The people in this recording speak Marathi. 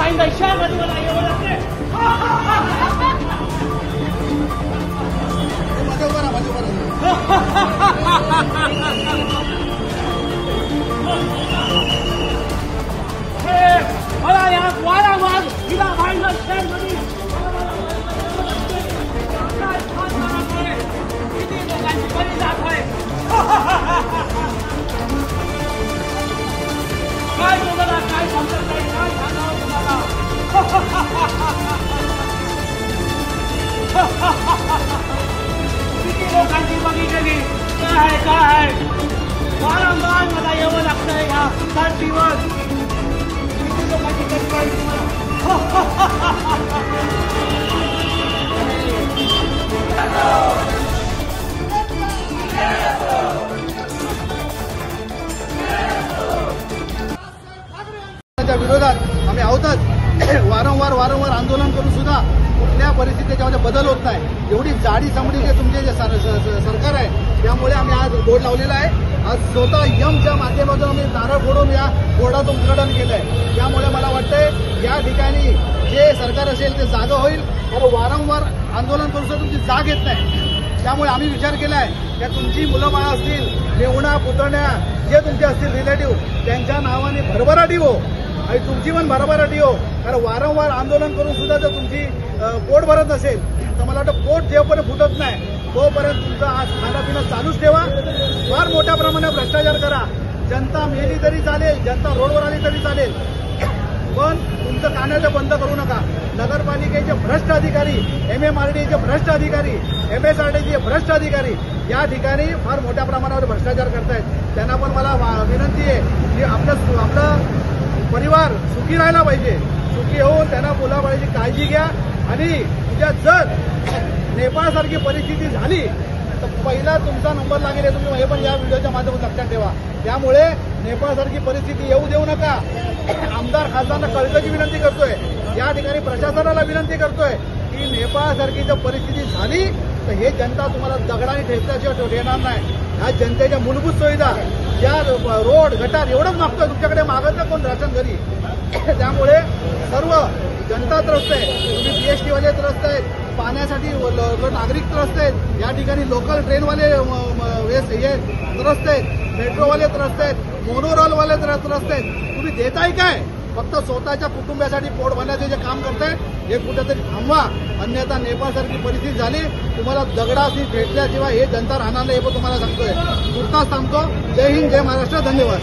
ainda chama do lado eu aqui. Olha ya, guarda mais, mira mais na chama ali. काय तुम्हाला काय समजत नाही काय सांगावं तुम्हाला किती लोकांची बघितली काय वारंवार मला यावं लागतंय या 7 दिवस किती लोकांची कटकळ विरोधात आम्ही आहोतच. वारंवार आंदोलन करून सुद्धा कुठल्या परिस्थितीत त्याच्यामध्ये बदल होत नाही. एवढी जाडी समडी जे तुमचे जे सरकार आहे त्यामुळे आम्ही आज बोर्ड लावलेला आहे. आज स्वतः यमच्या माध्यमातून आम्ही नारळ फोडून या बोर्डाचं उद्घाटन केलंय. त्यामुळे मला वाटतंय या ठिकाणी जे सरकार असेल ते जागं होईल. कारण वारंवार आंदोलन करून सुद्धा तुमची जाग येत नाही. त्यामुळे आम्ही विचार केलाय की तुमची मुलं बाळं असतील, मेहुणा पुतण्या जे तुमचे असतील रिलेटिव्ह त्यांच्या नावाने भरभराटी हो आणि तुमची पण भरभराटी हो. कारण वारंवार आंदोलन करून सुद्धा जर तुमची पोट भरत नसेल तर मला वाटतं पोट जेव्हापर्यंत फुटत नाही तोपर्यंत तुमचा आज खाणंपिणं चालूच ठेवा. फार मोठ्या प्रमाणात भ्रष्टाचार करा. जनता मेली तरी चालेल, जनता रोडवर आली तरी चालेल, पण तुमचं कानाचं बंद करू नका. नगरपालिकेचे भ्रष्ट अधिकारी, MMRDचे भ्रष्ट अधिकारी, MSRDचे भ्रष्ट अधिकारी या ठिकाणी फार मोठ्या प्रमाणावर भ्रष्टाचार करतायत. त्यांना पण मला विनंती आहे की आपलं परिवार सुखी राहायला पाहिजे. सुखी होऊन त्यांना मुलाबाळाची काळजी घ्या. आणि उद्या जर नेपाळसारखी परिस्थिती झाली तर पहिला तुमचा नंबर लागेल हे तुम्ही हे पण या व्हिडिओच्या माध्यमातून लक्षात ठेवा. त्यामुळे नेपाळसारखी परिस्थिती येऊ देऊ नका. आमदार खासदारांना कळकळीची विनंती करतोय, या ठिकाणी प्रशासनाला विनंती करतोय की नेपाळसारखी जर परिस्थिती झाली तर हे जनता तुम्हाला दगडाने ठेचल्याशिवाय ठेवणार नाही. ह्या जनतेच्या मूलभूत सुविधा ज्या रोड गटार एवढंच मागतोय, तुमच्याकडे मागत कोण राशन घरी. त्यामुळे सर्व जनता त्रस्त आहे. तुम्ही PST वाले त्रस्त आहेत, पाण्यासाठी नागरिक त्रस्त आहेत, या ठिकाणी लोकल ट्रेनवाले त्रस्त आहेत, मेट्रोवाले त्रस्त आहेत, मोनोरॉलवाले त्रस्त आहेत. तुम्ही देताय काय? फक्त स्वतःच्या कुटुंबासाठी पोट भरण्याचे जे काम करताय हे कुठेतरी थांबवा. अन्यथा नेपाळसारखी परिस्थिती झाली तुम्हाला दगडाशी भेटल्याशिवाय हे जनता राहणार नाही हे पण तुम्हाला सांगतोय. तुर्तास थांबतो. जय हिंद, जय महाराष्ट्र. धन्यवाद.